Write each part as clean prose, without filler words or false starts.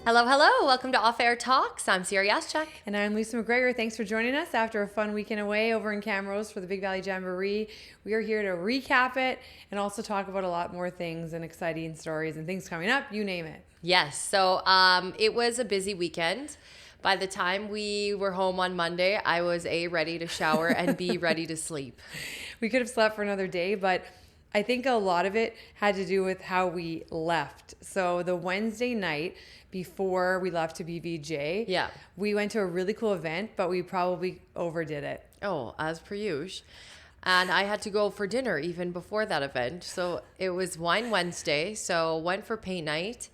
Hello, hello. Welcome to Off Air Talks. I'm Ciara. And I'm Lisa McGregor. Thanks for joining us after a fun weekend away over in Camrose for the Big Valley Jamboree. We are here to recap it and also talk about a lot more things and exciting stories and things coming up, you name it. Yes. So it was a busy weekend. By the time we were home on Monday, I was ready to shower and B, ready to sleep. We could have slept for another day, but I think a lot of it had to do with how we left. So the Wednesday night before we left to BVJ, we went to a really cool event, but we probably overdid it. Oh, as per usual. And I had to go for dinner even before that event. So it was Wine Wednesday. So went for paint night.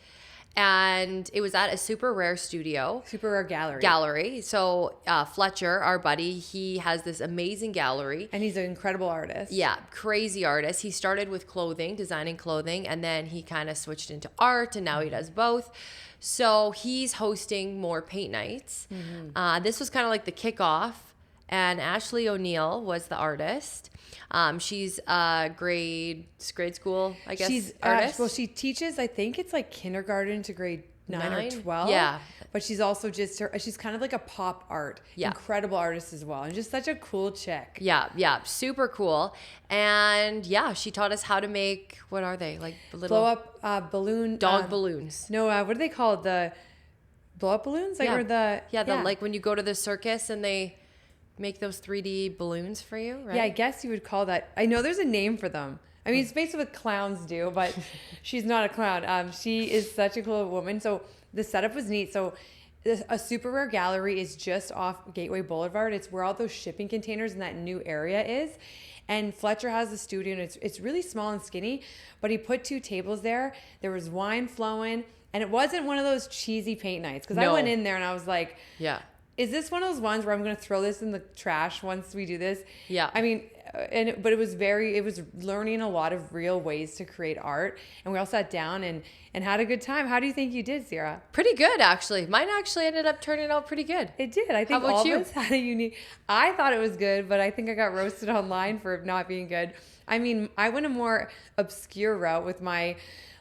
And it was at a SuperRare studio. SuperRare Gallery. So Fletcher, our buddy, he has this amazing gallery. And he's an incredible artist. Yeah, crazy artist. He started with clothing, designing clothing, and then he kind of switched into art, and now he does both. So he's hosting more paint nights. Mm-hmm. This was kind of like the kickoff, and Ashley O'Neill was the artist. She's grade school, I guess. She's artist. Well, she teaches. I think it's like kindergarten to grade 9 or 12. Yeah, but she's also she's kind of like a pop art. Yeah, incredible artist as well, and just such a cool chick. Yeah, super cool. And yeah, she taught us how to make, what are they, like little blow up balloon dog balloons? No, what are they called? The blow up balloons, like like when you go to the circus and they make those 3D balloons for you, right? Yeah, I guess you would call that. I know there's a name for them. I mean, it's basically what clowns do, but she's not a clown. She is such a cool woman. So the setup was neat. So a SuperRare Gallery is just off Gateway Boulevard. It's where all those shipping containers in that new area is. And Fletcher has a studio, and it's really small and skinny, but he put 2 tables there. There was wine flowing, and it wasn't one of those cheesy paint nights. Because I went in there, and I was like, is this one of those ones where I'm going to throw this in the trash once we do this? Yeah. I mean, but it was learning a lot of real ways to create art. And we all sat down and had a good time. How do you think you did, Ciara? Pretty good, actually. Mine actually ended up turning out pretty good. It did. I think all of us had a unique. I thought it was good, but I think I got roasted online for not being good. I mean, I went a more obscure route with my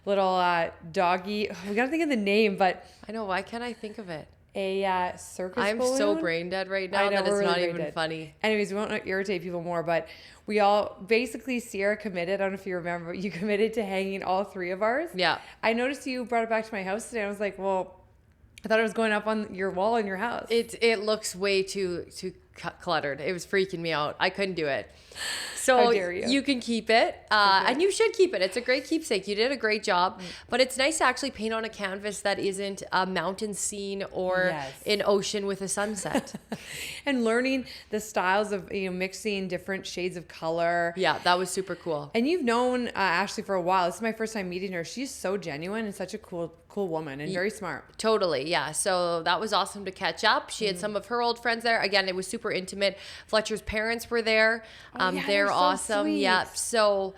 little doggy. We got to think of the name, but. I know. Why can't I think of it? A circus I'm balloon. So brain dead right now that it's not even funny. Anyways, we won't irritate people more, but we all basically, Ciara committed. I don't know if you remember, but you committed to hanging all 3 of ours. Yeah. I noticed you brought it back to my house today. I was like, well, I thought it was going up on your wall in your house. It looks way too cluttered. It was freaking me out. I couldn't do it. So how dare you can keep it, and you should keep it. It's a great keepsake. You did a great job, but it's nice to actually paint on a canvas that isn't a mountain scene or an ocean with a sunset. And learning the styles of mixing different shades of color. Yeah, that was super cool. And you've known Ashley for a while. This is my first time meeting her. She's so genuine and such a cool woman and very smart. Totally, yeah. So that was awesome to catch up. She had some of her old friends there. Again, it was super intimate. Fletcher's parents were there. They're awesome. Sweet. Yep. So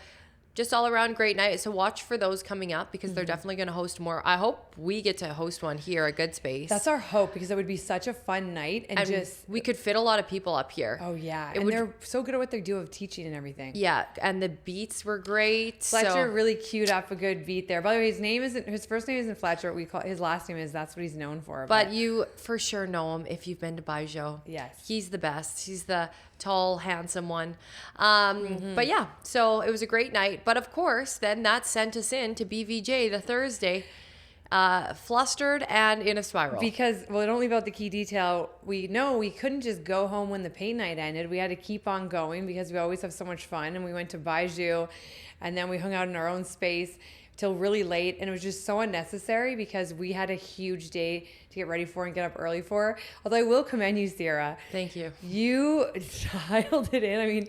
just all around great night. So watch for those coming up because they're definitely going to host more. I hope we get to host one here at Good Space. That's our hope because it would be such a fun night and just we could fit a lot of people up here. Oh yeah, they're so good at what they do of teaching and everything. Yeah, and the beats were great. Fletcher really queued up a good beat there. By the way, his first name isn't Fletcher. His last name is. That's what he's known for. But you for sure know him if you've been to Baijiu. Yes, he's the best. He's the tall, handsome one. But yeah, so it was a great night. But of course, then that sent us in to BVJ the Thursday, flustered and in a spiral. Because, well, don't leave out the key detail. We couldn't just go home when the paint night ended. We had to keep on going because we always have so much fun. And we went to Baijiu, and then we hung out in our own space till really late, and it was just so unnecessary because we had a huge day to get ready for and get up early for. Although I will commend you, Ciara. Thank you. You dialed it in. I mean,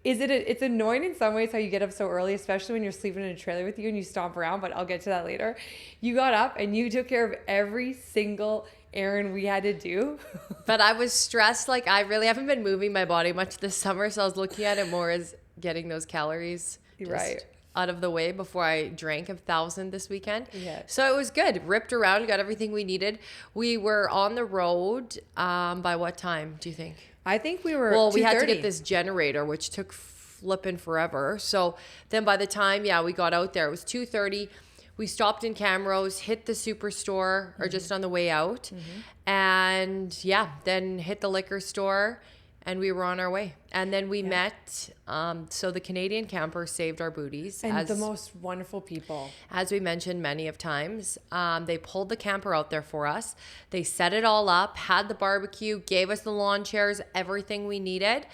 it's annoying in some ways how you get up so early, especially when you're sleeping in a trailer with you and you stomp around, but I'll get to that later. You got up and you took care of every single errand we had to do. But I was stressed. Like, I really haven't been moving my body much this summer, so I was looking at it more as getting those calories out of the way before I drank 1,000 this weekend. Yeah. So it was good. Ripped around, got everything we needed. We were on the road by what time, do you think? I think we were. Well, we had to get this generator, which took flipping forever. So then by the time, we got out there, it was 2:30. we stopped in Camrose, hit the superstore or just on the way out. And yeah, then hit the liquor store and we were on our way. And then we met, so the Canadian camper saved our booties. And the most wonderful people. As we mentioned many of times, they pulled the camper out there for us. They set it all up, had the barbecue, gave us the lawn chairs, everything we needed,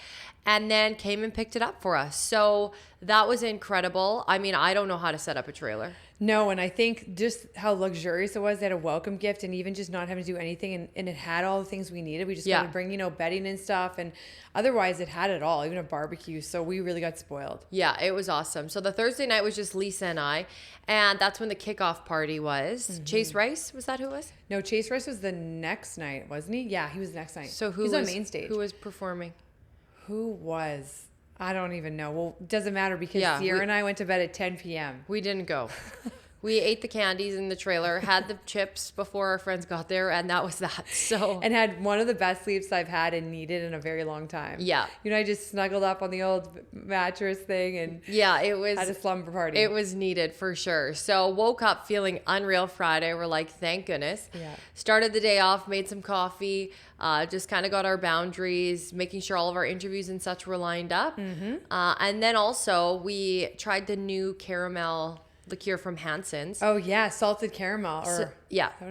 and then came and picked it up for us. So that was incredible. I mean, I don't know how to set up a trailer. No, and I think just how luxurious it was. They had a welcome gift, and even just not having to do anything, and it had all the things we needed. We just had to bring, bedding and stuff, and otherwise it had it all, even a barbecue. So we really got spoiled. Yeah, it was awesome. So the Thursday night was just Lisa and I, and that's when the kickoff party was. Chase Rice, was that who it was? No, Chase Rice was the next night, wasn't he? Yeah, he was the next night. So he was on main stage. Who was performing? Who was? I don't even know. Well, it doesn't matter because Ciara and I went to bed at 10 p.m. We didn't go. We ate the candies in the trailer, had the chips before our friends got there, and that was that. So and had one of the best sleeps I've had and needed in a very long time. Yeah. I just snuggled up on the old mattress thing and had a slumber party. It was needed for sure. So woke up feeling unreal Friday. We're like, thank goodness. Yeah. Started the day off, made some coffee, just kind of got our boundaries, making sure all of our interviews and such were lined up. And then also we tried the new caramel liqueur from Hansen's. Oh yeah, salted caramel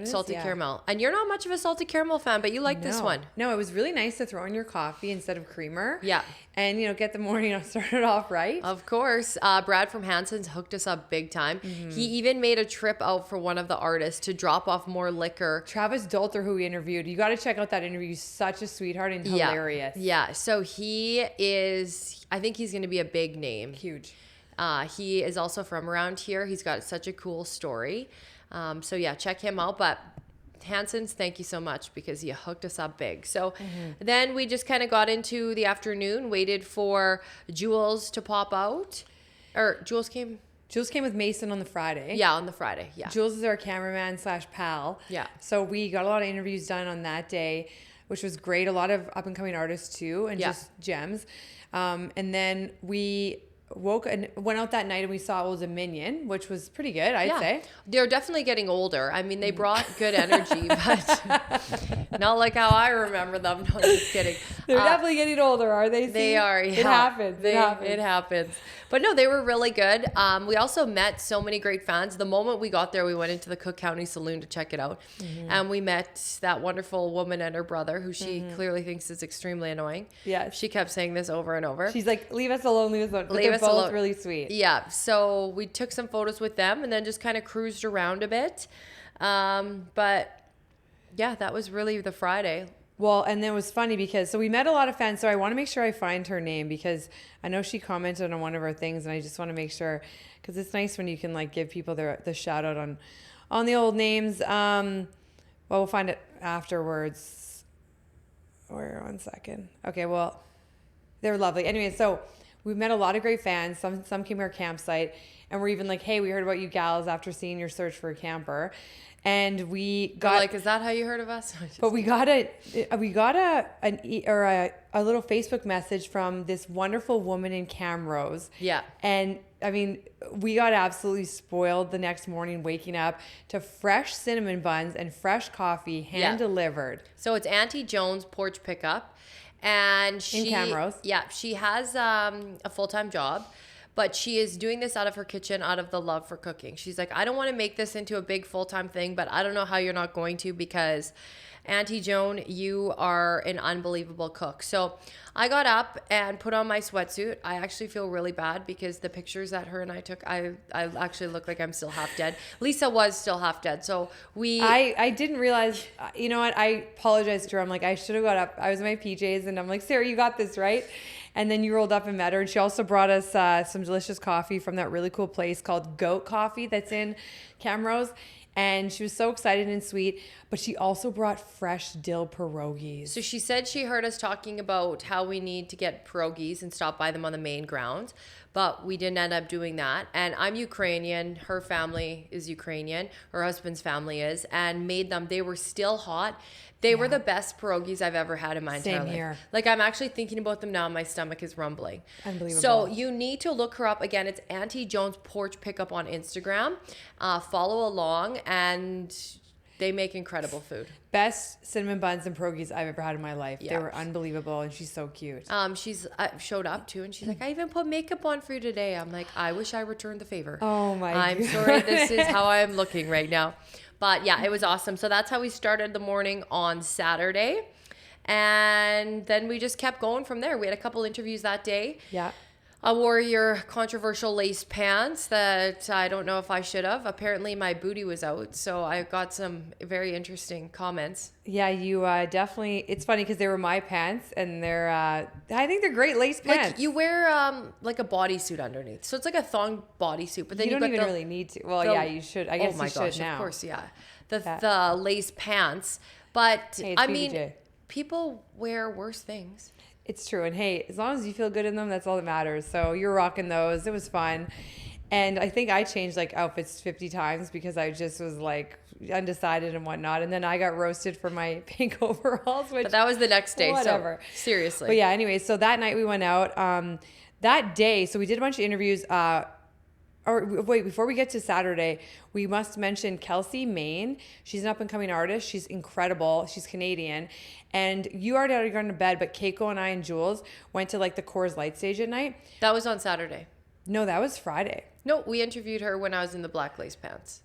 salted caramel. And you're not much of a salted caramel fan, but you like this one. No, it was really nice to throw in your coffee instead of creamer. Yeah. And get the morning started off right. Of course. Brad from Hansen's hooked us up big time. He even made a trip out for one of the artists to drop off more liquor. Travis Dolter, who we interviewed. You got to check out that interview. He's such a sweetheart and hilarious. Yeah. So he is, I think he's going to be a big name. Huge. He is also from around here. He's got such a cool story. So yeah, check him out. But Hansen's, thank you so much because you hooked us up big. So then we just kind of got into the afternoon, waited for Jules to pop out. Or Jules came with Mason on the Friday. Yeah, on the Friday. Yeah. Jules is our cameraman / pal. Yeah. So we got a lot of interviews done on that day, which was great. A lot of up and coming artists too, and just gems. And then we went out that night and we saw Old Dominion, which was pretty good, I'd say. They're definitely getting older. I mean, they brought good energy, but not like how I remember them. No, just kidding. They're definitely getting older, are they? They are, yeah. It happens. It happens. But no, they were really good. We also met so many great fans. The moment we got there, we went into the Cook County Saloon to check it out. And we met that wonderful woman and her brother, who she clearly thinks is extremely annoying. Yeah. She kept saying this over and over. She's like, leave us alone, leave us alone. But they're both really sweet. Yeah. So we took some photos with them and then just kind of cruised around a bit. But yeah, that was really the Friday. Well, and it was funny because, so we met a lot of fans. So I want to make sure I find her name because I know she commented on one of our things and I just want to make sure, because it's nice when you can give people the shout out on the old names. Well, we'll find it afterwards. One second. Okay. Well, they're lovely. Anyway, so we've met a lot of great fans. Some came to our campsite and we're even like, hey, we heard about you gals after seeing your search for a camper. And we got is that how you heard of us? But we got a little Facebook message from this wonderful woman in Camrose. Yeah. And I mean, we got absolutely spoiled the next morning waking up to fresh cinnamon buns and fresh coffee hand delivered. So it's Aunty Joan's Porch pickup, and in Camrose. Yeah, she has a full-time job. But she is doing this out of her kitchen, out of the love for cooking. She's like, I don't want to make this into a big full-time thing, but I don't know how you're not going to because Aunty Joan, you are an unbelievable cook. So I got up and put on my sweatsuit. I actually feel really bad because the pictures that her and I took, I actually look like I'm still half dead. Lisa was still half dead. So I didn't realize, you know what? I apologized to her. I'm like, I should have got up. I was in my PJs and I'm like, Sarah, you got this, right? And then you rolled up and met her. And she also brought us some delicious coffee from that really cool place called Goat Coffee that's in Camrose. And she was so excited and sweet, but she also brought fresh dill pierogies. So she said she heard us talking about how we need to get pierogies and stop by them on the main grounds, but we didn't end up doing that. And I'm Ukrainian. Her family is Ukrainian. Her husband's family is, and made them. They were still hot. They were the best pierogies I've ever had in my entire life. Here. Like, I'm actually thinking about them now. My stomach is rumbling. Unbelievable. So you need to look her up. Again, it's Aunty Joan's Porch Pickup on Instagram. Follow along, and they make incredible food. Best cinnamon buns and pierogies I've ever had in my life. Yeah. They were unbelievable, and she's so cute. She's showed up too, and she's like, I even put makeup on for you today. I'm like, I wish I returned the favor. Oh my I'm God. sorry, this is how I'm looking right now. But yeah, it was awesome. So that's how we started the morning on Saturday. And then we just kept going from there. We had a couple interviews that day. Yeah. I wore your controversial lace pants that I don't know if I should have. Apparently my booty was out, so I got some very interesting comments. Yeah, you definitely. It's funny because they were my pants, and they're. I think they're great lace pants. Like you wear like a bodysuit underneath, so it's like a thong bodysuit. But then you don't got even really need to. Well, yeah, you should. I guess you should now. Of course, yeah. The lace pants, but Hey, I BBJ. mean, people wear worse things. It's true. And hey, as long as you feel good in them, that's all that matters. So you're rocking those. It was fun. And I think I changed like outfits 50 times because I just was like undecided and whatnot. And then I got roasted for my pink overalls, which But that was the next day. whatever. So, seriously. But yeah, anyway, so that night we went out. That day, so we did a bunch of interviews. Or wait, before we get to Saturday, we must mention Kelsey Main. She's an up-and-coming artist. She's incredible. She's Canadian. And you already gone to bed, but Keiko and I and Jules went to like the Coors Light stage at night. That was on Saturday. No, that was Friday. No, we interviewed her when I was in the black lace pants.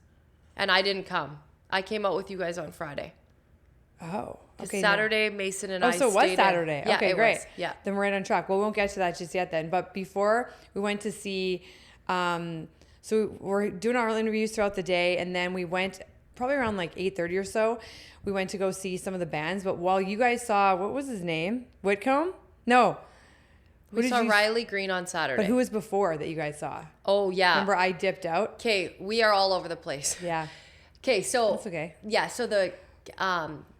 And I didn't come. I came out with you guys on Friday. Oh, okay. Saturday, Mason and I so it was stayed Saturday. Yeah, Okay, it great. was. Yeah. Then we're right on track. Well, we won't get to that just yet then. But before we went to see, so we're doing our interviews throughout the day, and then we went probably around like 8:30 or so. We went to go see some of the bands. But while you guys saw, what was his name? Whitcomb? No. We saw Riley Green on Saturday. But who was before that you guys saw? Oh, yeah. Remember I dipped out? Okay, we are all over the place. Yeah. Okay, so That's okay. Yeah, so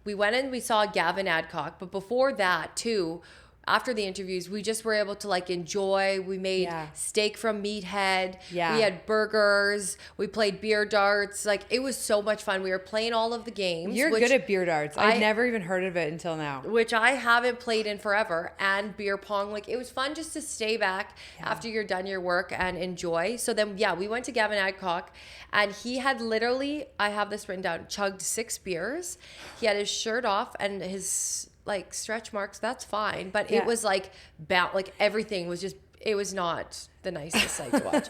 we went and we saw Gavin Adcock, but before that too, after the interviews, we just were able to like enjoy. We made steak from Meathead. Yeah. We had burgers. We played beer darts. Like, it was so much fun. We were playing all of the games. You're good at beer darts. I've never even heard of it until now. Which I haven't played in forever. And beer pong. Like, it was fun just to stay back after you're done your work and enjoy. So then, yeah, we went to Gavin Adcock, and he had literally, I have this written down, chugged 6 beers. He had his shirt off and his like stretch marks. That's fine. But it was like, like everything was just, it was not the nicest sight to watch.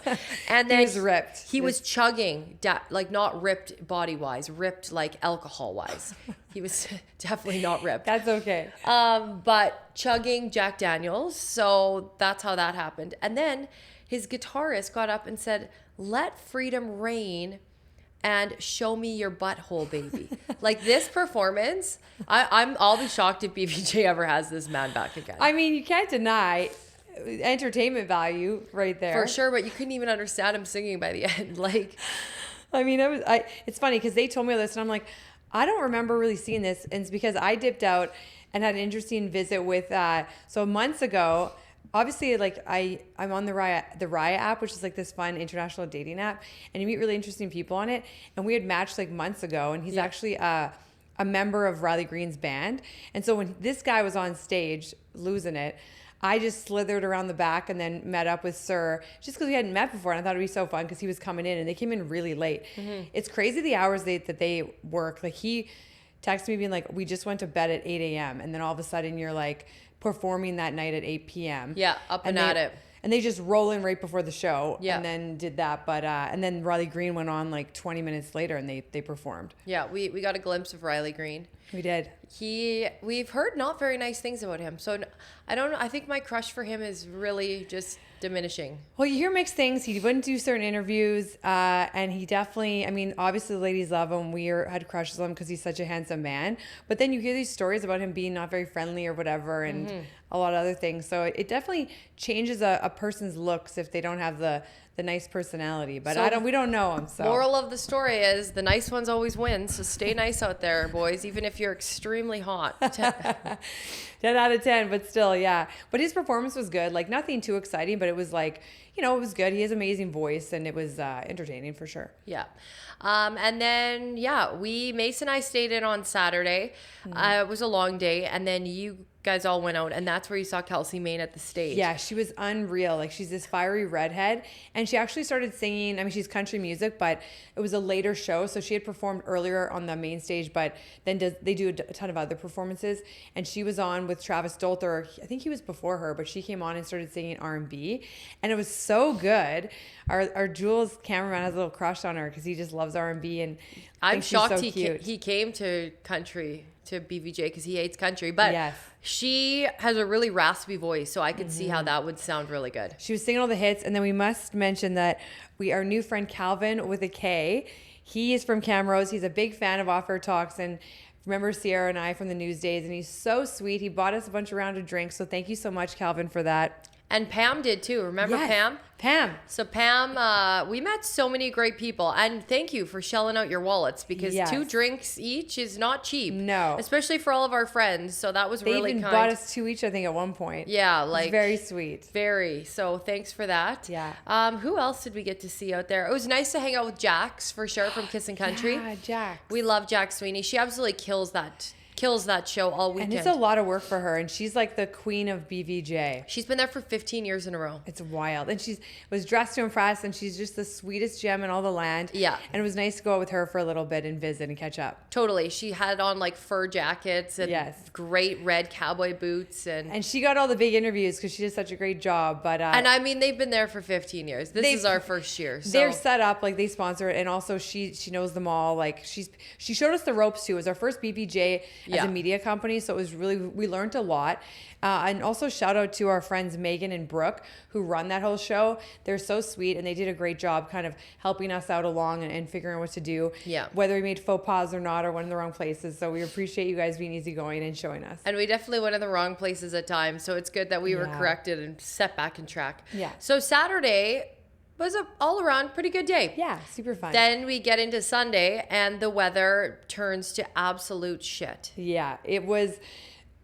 And then he was ripped. He was chugging, like not ripped body wise, ripped like alcohol wise. He was definitely not ripped. That's okay. But chugging Jack Daniels. So that's how that happened. And then his guitarist got up and said, "Let freedom reign and show me your butthole, baby." Like, this performance, I'll be shocked if BVJ ever has this man back again. I mean, you can't deny entertainment value right there. For sure, but you couldn't even understand him singing by the end. Like, I mean, it's funny because they told me this, and I'm like, I don't remember really seeing this. And it's because I dipped out and had an interesting visit with, so months ago, obviously, like I'm on the Raya app, which is like this fun international dating app, and you meet really interesting people on it. And we had matched like months ago, and he's actually a member of Riley Green's band. And so when this guy was on stage losing it, I just slithered around the back and then met up with Sir, just because we hadn't met before, and I thought it'd be so fun because he was coming in, and they came in really late. Mm-hmm. It's crazy the hours that they work. Like, he texted me being like, "We just went to bed at 8 a.m. and then all of a sudden you're like performing that night at 8 p.m. Yeah, up and at it. And they just roll in right before the show, yeah, and then did that. But and then Riley Green went on like 20 minutes later, and they performed. Yeah, we got a glimpse of Riley Green. We did. We've heard not very nice things about him. So I don't know. I think my crush for him is really just diminishing. Well, you hear mixed things. He wouldn't do certain interviews, and he definitely, I mean, obviously the ladies love him. We had crushes on him because he's such a handsome man. But then you hear these stories about him being not very friendly or whatever, and a lot of other things. So it definitely changes a person's looks if they don't have the nice personality. But we don't know them. So moral of the story is the nice ones always win. So stay nice out there, boys, even if you're extremely hot. 10 out of 10, but still, yeah. But his performance was good. Like, nothing too exciting, but it was like, it was good. He has an amazing voice, and it was entertaining for sure. Yeah. And then, Mason and I stayed in on Saturday. It was a long day. And then you guys all went out, and that's where you saw Kelsey Main at the stage. Yeah, she was unreal. Like, she's this fiery redhead, and she actually started singing. I mean, she's country music, but it was a later show, so she had performed earlier on the main stage, but then they do a ton of other performances, and she was on with Travis Dolter. I think he was before her, but she came on and started singing R&B, and it was so good. Our Jules cameraman has a little crush on her because he just loves R&B, and I'm shocked so he came to country, to BVJ, because he hates country, but yes. She has a really raspy voice, so I could see how that would sound really good. She was singing all the hits, and then we must mention that our new friend Calvin with a K, he is from Camrose. He's a big fan of Off Air Talks, and remember Ciara and I from the news days, and he's so sweet. He bought us a bunch of round of drinks, so thank you so much, Calvin, for that. And Pam did too. Remember Pam? Pam. So Pam, we met so many great people, and thank you for shelling out your wallets, because 2 drinks each is not cheap. No. Especially for all of our friends. So that was really kind. They even bought us 2 each, I think, at one point. Yeah, like very sweet. Very. So thanks for that. Yeah. Who else did we get to see out there? It was nice to hang out with Jax for sure from Kissin' Country. Yeah, Jax. We love Jax Sweeney. She absolutely kills that show all weekend. And it's a lot of work for her, and she's like the queen of BVJ. She's been there for 15 years in a row. It's wild. And she was dressed to impress, and she's just the sweetest gem in all the land. Yeah. And it was nice to go out with her for a little bit and visit and catch up. Totally. She had on like fur jackets and great red cowboy boots. And she got all the big interviews because she did such a great job. But and I mean, they've been there for 15 years. This is our first year. So. They're set up, like they sponsor it, and also she knows them all. Like she showed us the ropes too. It was our first BBJ as a media company, so it was really, we learned a lot. And also shout out to our friends Megan and Brooke who run that whole show. They're so sweet, and they did a great job kind of helping us out along and figuring out what to do. Yeah. Whether we made faux pas or not, or went in the wrong places. So we appreciate you guys being easygoing and showing us. And we definitely went in the wrong places at times, so it's good that we were corrected and set back in track. Yeah. So Saturday was a all around pretty good day. Yeah, super fun. Then we get into Sunday, and the weather turns to absolute shit. Yeah, it was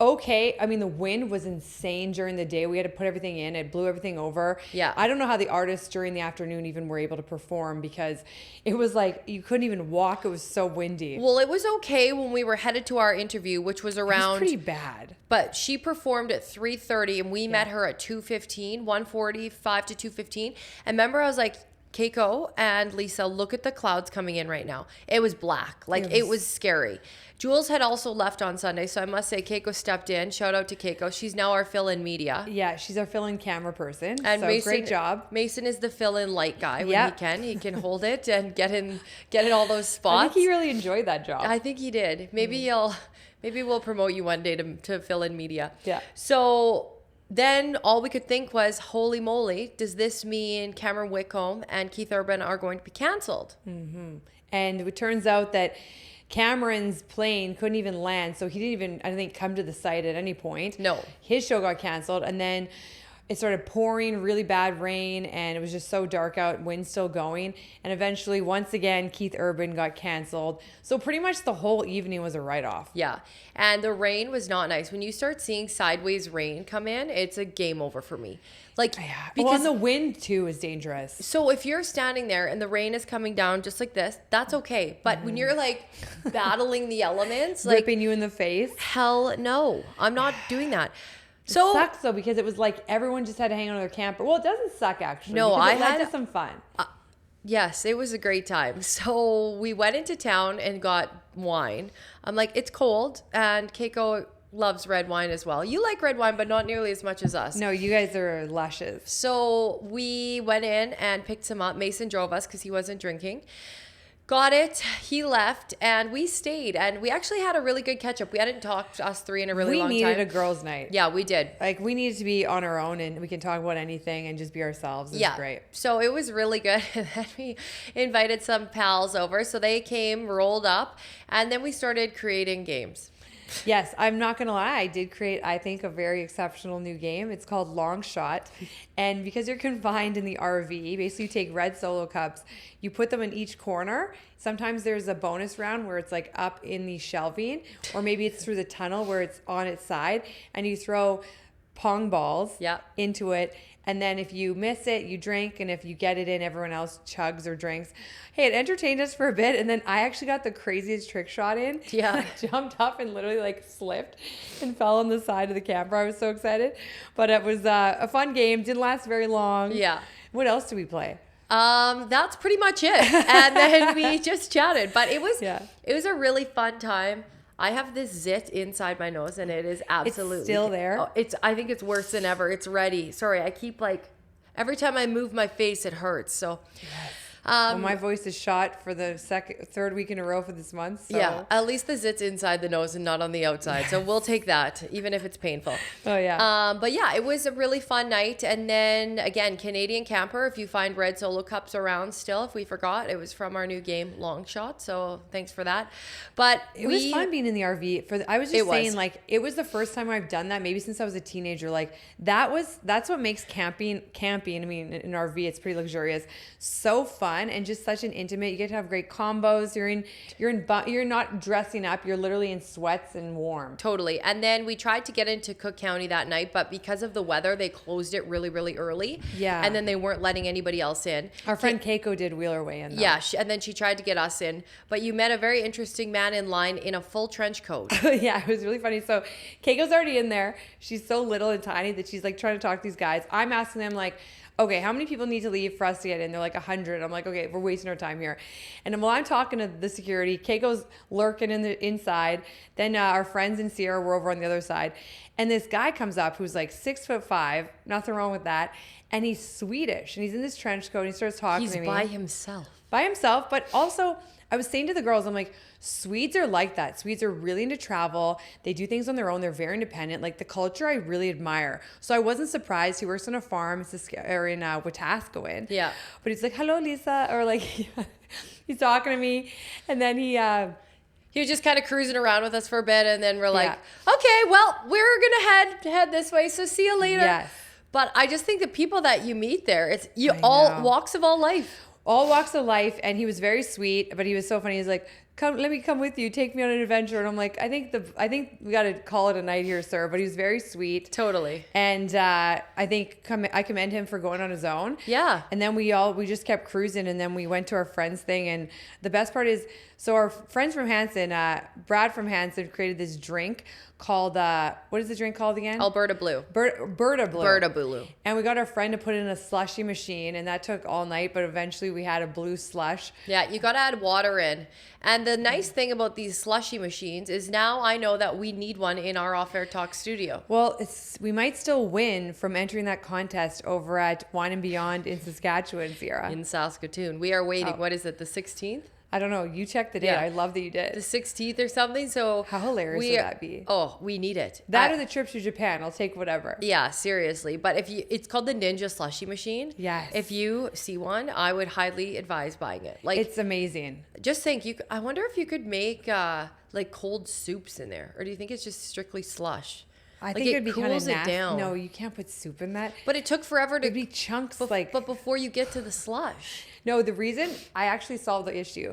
okay. I mean, the wind was insane during the day. We had to put everything in. It blew everything over. Yeah. I don't know how the artists during the afternoon even were able to perform, because it was like you couldn't even walk. It was so windy. Well, it was okay when we were headed to our interview, which was around... It was pretty bad. But she performed at 3:30, and we met her at 2:15, 1:45 to 2:15. And remember, I was like, Keiko and Lisa, look at the clouds coming in right now. It was black. Like, it was scary. Jules had also left on Sunday, so I must say Keiko stepped in. Shout out to Keiko. She's now our fill-in media. Yeah, she's our fill-in camera person. And so Mason, great job. Mason is the fill-in light guy when he can. He can hold it and get in all those spots. I think he really enjoyed that job. I think he did. Maybe we'll promote you one day to fill in media. Yeah. So then all we could think was, holy moly, does this mean Cameron Whitcomb and Keith Urban are going to be canceled? Mm-hmm. And it turns out that Cameron's plane couldn't even land, so he didn't even, I think, come to the site at any point. No. His show got canceled, and then it started pouring, really bad rain, and it was just so dark out, wind still going. And eventually, once again, Keith Urban got canceled. So pretty much the whole evening was a write-off. Yeah. And the rain was not nice. When you start seeing sideways rain come in, it's a game over for me. Like, because the wind too is dangerous. So if you're standing there and the rain is coming down just like this, that's okay. But when you're like battling the elements, like ripping you in the face, hell no, I'm not doing that. So it sucks though, because it was like everyone just had to hang on to their camper. Well, it doesn't suck actually. No, I had some fun. Yes, it was a great time. So we went into town and got wine. I'm like, it's cold, and Keiko loves red wine as well. You like red wine, but not nearly as much as us. No, you guys are luscious. So we went in and picked some up. Mason drove us because he wasn't drinking. Got it. He left, and we stayed, and we actually had a really good catch up. We hadn't talked to us three in a really long time. We needed a girls' night. Yeah, we did. Like, we needed to be on our own, and we can talk about anything and just be ourselves. It's great. So it was really good. And then we invited some pals over, so they came, rolled up, and then we started creating games. Yes, I'm not going to lie. I did create, I think, a very exceptional new game. It's called Long Shot. And because you're confined in the RV, basically you take red Solo cups, you put them in each corner. Sometimes there's a bonus round where it's like up in the shelving, or maybe it's through the tunnel where it's on its side, and you throw pong balls into it. And then if you miss it, you drink. And if you get it in, everyone else chugs or drinks. Hey, it entertained us for a bit. And then I actually got the craziest trick shot in. Yeah. I jumped up and literally like slipped and fell on the side of the camper. I was so excited. But it was a fun game. Didn't last very long. Yeah. What else did we play? That's pretty much it. And then we just chatted. But it was a really fun time. I have this zit inside my nose, and it is absolutely... It's still there? Oh, I think it's worse than ever. It's ready. Sorry, I keep every time I move my face, it hurts. So... Yes. Well, my voice is shot for the third week in a row for this month. So. Yeah, at least the zit's inside the nose and not on the outside. So we'll take that, even if it's painful. Oh, yeah. But yeah, it was a really fun night. And then, again, Canadian Camper, if you find red Solo cups around still, if we forgot, it was from our new game, Long Shot. So thanks for that. But it was fun being in the RV. I was just saying, it was the first time I've done that, maybe since I was a teenager. That's what makes camping, I mean, in an RV, it's pretty luxurious. So fun. And just such an intimate. You get to have great combos. You're not dressing up. You're literally in sweats and warm. Totally. And then we tried to get into Cook County that night, but because of the weather, they closed it really, really early. Yeah. And then they weren't letting anybody else in. Our friend Keiko did wheel her way in. Though. Yeah. And then she tried to get us in, but you met a very interesting man in line in a full trench coat. Yeah, it was really funny. So Keiko's already in there. She's so little and tiny that she's trying to talk to these guys. I'm asking them okay, how many people need to leave for us to get in? They're 100. I'm like, okay, we're wasting our time here. And then while I'm talking to the security, Keiko's lurking in the inside. Then our friends and Ciara were over on the other side. And this guy comes up who's 6'5", nothing wrong with that. And he's Swedish. And he's in this trench coat and he starts talking to me. He's by himself. By himself, but also... I was saying to the girls, I'm like, Swedes are like that. Swedes are really into travel. They do things on their own. They're very independent. The culture I really admire. So I wasn't surprised. He works on a farm in Wetaskiwin. Yeah. But he's like, hello, Lisa. Or he's talking to me. And then he was just kind of cruising around with us for a bit. And then we're like, okay, well, we're going to head this way. So see you later. Yes. But I just think the people that you meet there, it's all walks of all life. All walks of life, and he was very sweet, but he was so funny. He's like, "Come, let me come with you. Take me on an adventure." And I'm like, "I think we got to call it a night here, sir." But he was very sweet, totally. And I think I commend him for going on his own. Yeah. And then we just kept cruising, and then we went to our friends' thing. And the best part is, so our friends from Hansen, Brad from Hansen, created this drink called what is the drink called again? Alberta Blue. Berta Blue. Berta Blue. And we got our friend to put it in a slushy machine, and that took all night, but eventually we had a blue slush. Yeah, you got to add water in. And the nice thing about these slushy machines is now I know that we need one in our Off Air Talk studio. Well, we might still win from entering that contest over at Wine and Beyond in Saskatchewan, Ciara. In Saskatoon. We are waiting. What is it, the 16th? I don't know. You checked the date. Yeah. I love that you did. The 16th or something. So how hilarious would that be? Oh, we need it. That or the trip to Japan. I'll take whatever. Yeah, seriously. But it's called the Ninja Slushy Machine. Yes. If you see one, I would highly advise buying it. It's amazing. Just think, I wonder if you could make cold soups in there, or do you think it's just strictly slush? I think it'd be kind of nasty. Down. No, you can't put soup in that. But it took forever to... It'd be chunks But before you get to the slush. No, the reason... I actually solved the issue.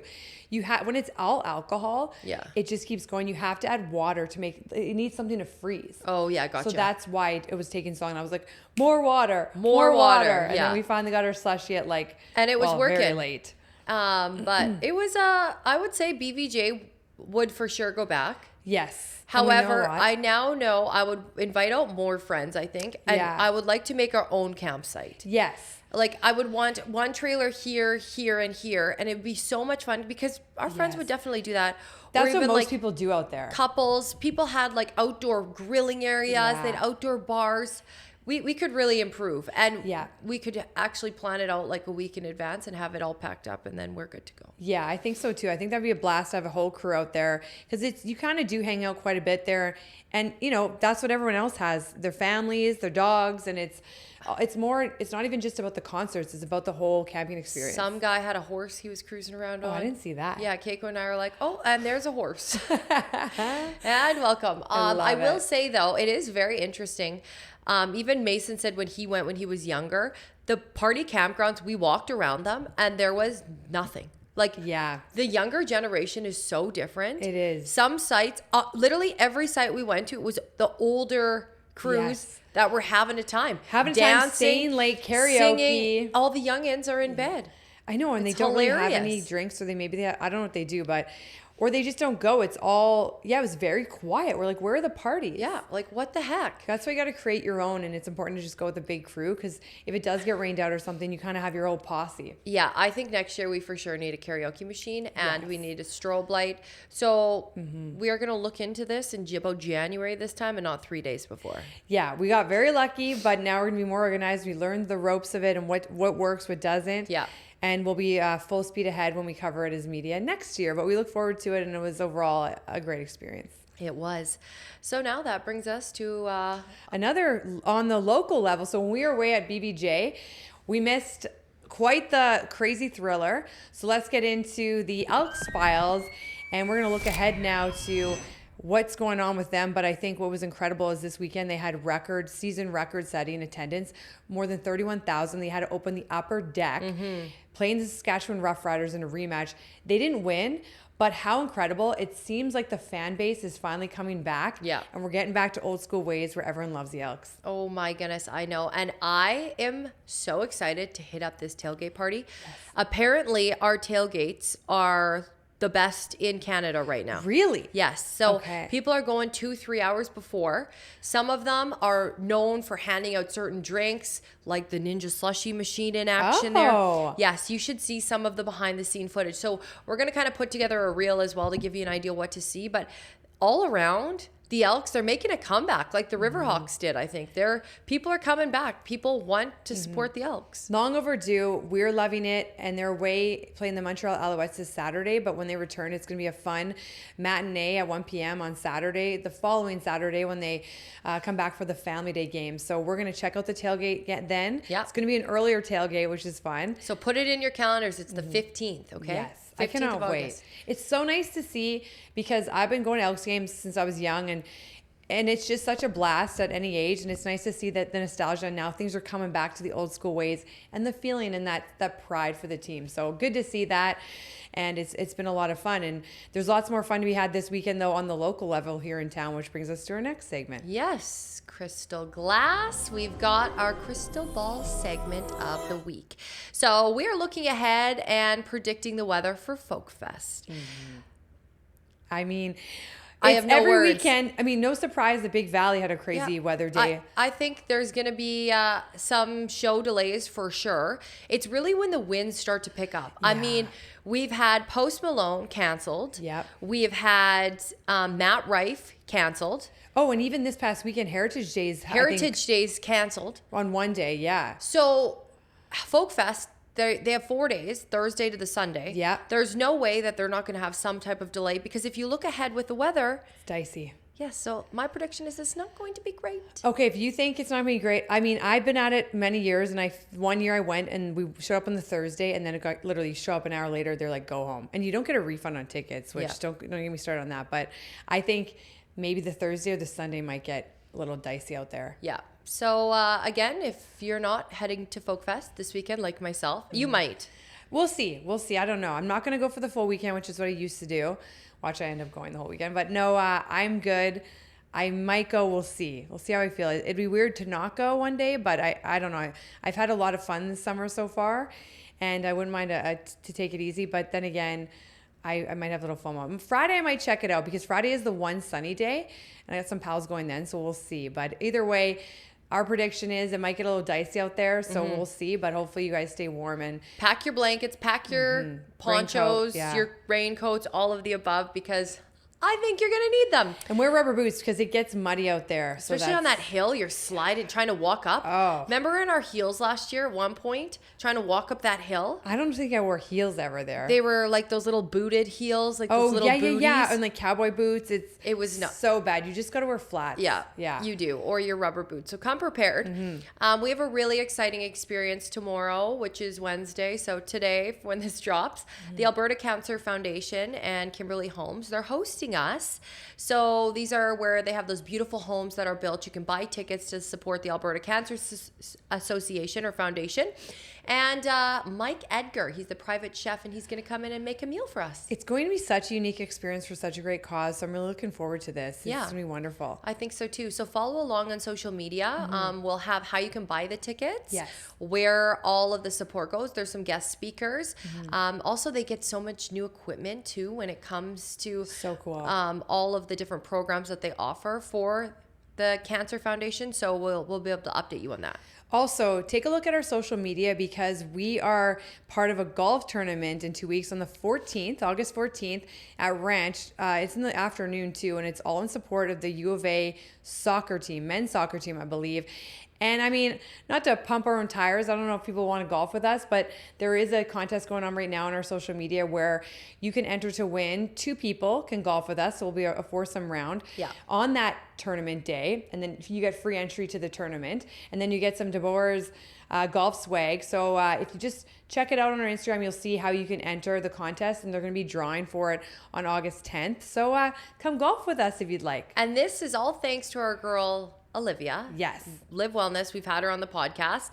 When it's all alcohol, it just keeps going. You have to add water to make... It needs something to freeze. Oh, yeah, gotcha. So that's why it was taking so long. I was like, more water. And then we finally got our slushy at And it was working. Very late. But it was... I would say BVJ would for sure go back. Yes. However, I now know I would invite out more friends, I think. And I would like to make our own campsite. Yes. I would want one trailer here, here, and here. And it'd be so much fun because our friends would definitely do that. That's what most people do out there. Couples. People had outdoor grilling areas. They had outdoor bars. we could really improve, and Yeah. we could actually plan it out like a week in advance and have it all packed up, and then we're good to go. Yeah, I think so too. I think that'd be a blast to have a whole crew out there, because you kind of do hang out quite a bit there, and that's what everyone else has, their families, their dogs, and it's not even just about the concerts, it's about the whole camping experience. Some guy had a horse he was cruising around on. I didn't see that. Yeah, Keiko and I are like, oh, and there's a horse. And welcome. I will say though, it is very interesting. Even Mason said when he went when he was younger, the party campgrounds, we walked around them and there was nothing. Like, yeah, the younger generation is so different. It is. Some sites, literally every site we went to, it was the older crews that were having a time. Dancing, staying late, karaoke. Singing. All the youngins are in bed. I know, and It's they don't really have hilarious. any drinks, or I don't know what they do, or they just don't go. It's all, it was very quiet. We're like, where are the parties? Yeah, like what the heck? That's why you got to create your own, and it's important to just go with a big crew, because if it does get rained out or something, you kind of have your old posse. Yeah, I think next year we for sure need a karaoke machine, and we need a strobe light. So we are going to look into this in about January this time and not 3 days before. Yeah, we got very lucky, but now we're going to be more organized. We learned the ropes of it and what works, what doesn't. Yeah. And we'll be full speed ahead when we cover it as media next year. But we look forward to it, and it was overall a great experience. It was. So now that brings us to... Another on the local level. So when we were away at BBJ, we missed quite the crazy thriller. So let's get into the Elks files. And we're going to look ahead now to what's going on with them. But I think what was incredible is this weekend they had season record setting attendance, more than 31,000. They had to open the upper deck, playing the Saskatchewan Roughriders in a rematch. They didn't win, but how incredible. It seems like the fan base is finally coming back. Yeah. And we're getting back to old school ways where everyone loves the Elks. Oh my goodness, I know. And I am so excited to hit up this tailgate party. Yes. Apparently, our tailgates are the best in Canada right now. Really? Yes. So people are going 2-3 hours before. Some of them are known for handing out certain drinks, like the Ninja Slushie machine in action there. Yes, you should see some of the behind the scene footage. So we're going to kind of put together a reel as well to give you an idea what to see. But all around, the Elks, they're making a comeback like the Riverhawks did, I think. People are coming back. People want to support the Elks. Long overdue. We're loving it. And they're away playing the Montreal Alouettes this Saturday. But when they return, it's going to be a fun matinee at 1 p.m. on Saturday, the following Saturday when they come back for the Family Day game. So we're going to check out the tailgate then. Yeah. It's going to be an earlier tailgate, which is fun. So put it in your calendars. It's the 15th, okay? Yes. I cannot wait. It's so nice to see, because I've been going to Elks games since I was young, and it's just such a blast at any age, and it's nice to see that the nostalgia, now things are coming back to the old school ways, and the feeling and that pride for the team. So good to see that, and it's been a lot of fun, and there's lots more fun to be had this weekend though on the local level here in town, which brings us to our next segment. Yes, Crystal Glass. We've got our Crystal Ball segment of the week. So we are looking ahead and predicting the weather for Folkfest. I mean, I have no every words. weekend. I mean, no surprise the Big Valley had a crazy weather day. I think there's going to be some show delays for sure. It's really when the winds start to pick up. Yeah. I mean, we've had Post Malone canceled. Yep. We have had Matt Rife canceled. Oh, and even this past weekend, Heritage Days. Day's canceled. On one day, yeah. So Folkfest, they have 4 days, Thursday to the Sunday. Yeah. There's no way that they're not going to have some type of delay, because if you look ahead with the weather. It's dicey. Yes, so my prediction is it's not going to be great. Okay, if you think it's not going to be great, I mean, I've been at it many years, and one year I went and we showed up on the Thursday, and then it got literally show up an hour later, they're like, go home. And you don't get a refund on tickets, which don't get me started on that. But I think maybe the Thursday or the Sunday might get a little dicey out there. Yeah. So again, if you're not heading to Folkfest this weekend like myself, you might. We'll see. I don't know. I'm not going to go for the full weekend, which is what I used to do. Watch, I end up going the whole weekend. But no, I'm good. I might go. We'll see. We'll see how I feel. It'd be weird to not go one day, but I don't know. I've had a lot of fun this summer so far, and I wouldn't mind to take it easy. But then again, I might have a little FOMO. Friday, I might check it out, because Friday is the one sunny day, and I got some pals going then, so we'll see. But either way, our prediction is it might get a little dicey out there, so we'll see. But hopefully you guys stay warm and pack your blankets, pack your ponchos, Raincoat, your raincoats, all of the above, because I think you're going to need them. And wear rubber boots because it gets muddy out there. Especially on that hill, you're sliding, trying to walk up. Oh. Remember in our heels last year at one point, trying to walk up that hill? I don't think I wore heels ever there. They were like those little booted heels, like those little booties. Yeah. And like cowboy boots. It was so bad. You just got to wear flats. Yeah, you do. Or your rubber boots. So come prepared. We have a really exciting experience tomorrow, which is Wednesday. So today, when this drops, the Alberta Cancer Foundation and Kimberly Homes, they're hosting us. So these are where they have those beautiful homes that are built. You can buy tickets to support the Alberta Cancer Association or Foundation. And Mike Edgar, he's the private chef, and he's going to come in and make a meal for us. It's going to be such a unique experience for such a great cause. So I'm really looking forward to this. It's going to be wonderful. I think so too. So follow along on social media. We'll have how you can buy the tickets, where all of the support goes. There's some guest speakers. Also, they get so much new equipment too when it comes to all of the different programs that they offer for the Cancer Foundation. So we'll be able to update you on that. Also, take a look at our social media because we are part of a golf tournament in 2 weeks on the 14th, August 14th at Ranch. It's in the afternoon too, and it's all in support of the U of A soccer team, men's soccer team, I believe. And I mean, not to pump our own tires, I don't know if people want to golf with us, but there is a contest going on right now on our social media where you can enter to win. 2 people can golf with us. So it'll be a foursome round on that tournament day. And then you get free entry to the tournament. And then you get some DeBoer's golf swag. So if you just check it out on our Instagram, you'll see how you can enter the contest. And they're going to be drawing for it on August 10th. So come golf with us if you'd like. And this is all thanks to our girl, Olivia. Yes. Live Wellness. We've had her on the podcast.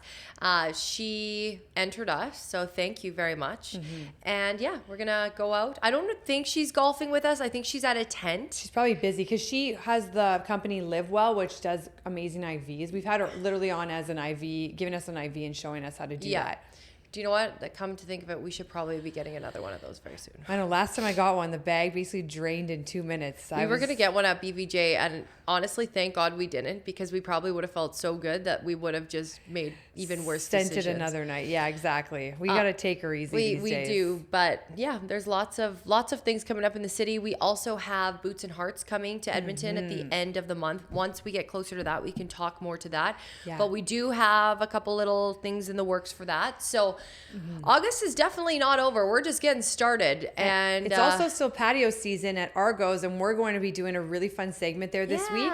She entered us, so thank you very much. And yeah, we're going to go out. I don't think she's golfing with us. I think she's at a tent. She's probably busy because she has the company Live Well, which does amazing IVs. We've had her literally on as an IV, giving us an IV and showing us how to do that. Do you know what? Come to think of it, we should probably be getting another one of those very soon. I know. Last time I got one, the bag basically drained in 2 minutes. We were going to get one at BVJ, and honestly, thank God we didn't, because we probably would have felt so good that we would have just made even worse decisions. Another night. Yeah, exactly. We got to take her easy these days. We do. But yeah, there's lots of things coming up in the city. We also have Boots and Hearts coming to Edmonton at the end of the month. Once we get closer to that, we can talk more to that. Yeah. But we do have a couple little things in the works for that. So August is definitely not over. We're just getting started. And it's also still patio season at Argos, and we're going to be doing a really fun segment there this week.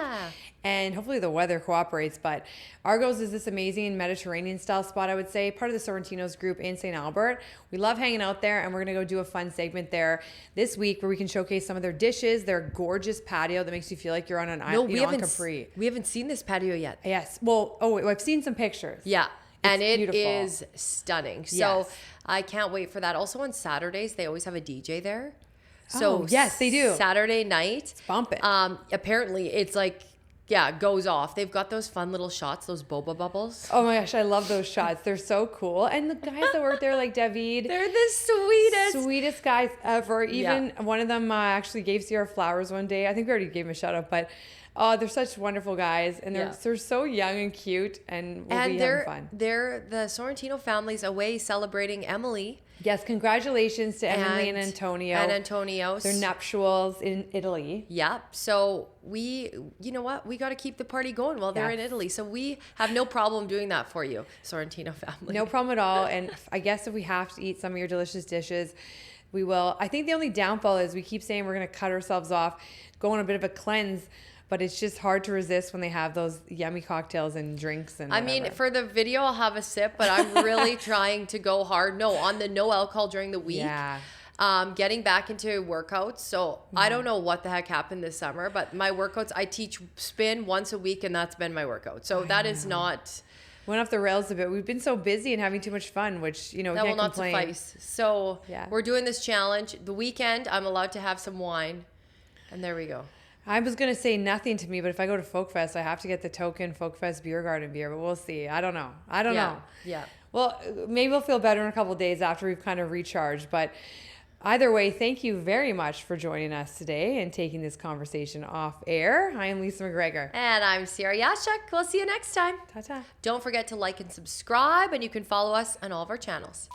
And hopefully the weather cooperates. But Argos is this amazing Mediterranean style spot, I would say, part of the Sorrentinos group in St. Albert. We love hanging out there, and we're going to go do a fun segment there this week where we can showcase some of their dishes, their gorgeous patio that makes you feel like you're on an island on Capri. We haven't seen this patio yet. Yes. Well, I've seen some pictures. Yeah. And it is stunning. So I can't wait for that. Also on Saturdays, they always have a DJ there. So yes, they do. Saturday night. It's bumping. Apparently, it's like, goes off. They've got those fun little shots, those boba bubbles. Oh my gosh, I love those shots. They're so cool. And the guys that work there, like David. They're the sweetest guys ever. Even one of them actually gave Ciara flowers one day. I think we already gave him a shout out, but they're such wonderful guys, and they're so young and cute, and we'll be having fun. They're the Sorrentino family's away celebrating Emily. Yes, congratulations to Emily and Antonio. Their nuptials in Italy. Yep. So you know what? We got to keep the party going while they're in Italy. So we have no problem doing that for you, Sorrentino family. No problem at all. And I guess if we have to eat some of your delicious dishes, we will. I think the only downfall is we keep saying we're going to cut ourselves off, go on a bit of a cleanse. But it's just hard to resist when they have those yummy cocktails and drinks and whatever. I mean, for the video, I'll have a sip, but I'm really trying to go hard. On the no alcohol during the week. Yeah. Getting back into workouts. So I don't know what the heck happened this summer, but my workouts, I teach spin once a week, and that's been my workout. So that is not... Went off the rails a bit. We've been so busy and having too much fun, which, we can't complain. That will not suffice. So we're doing this challenge. The weekend, I'm allowed to have some wine. And there we go. I was going to say nothing to me, but if I go to Folkfest, I have to get the token Folkfest Beer Garden beer, but we'll see. I don't know. Yeah. Well, maybe we'll feel better in a couple of days after we've kind of recharged, but either way, thank you very much for joining us today and taking this conversation off air. I am Lisa McGregor. And I'm Ciara Yashuk. We'll see you next time. Ta-ta. Don't forget to like and subscribe, and you can follow us on all of our channels.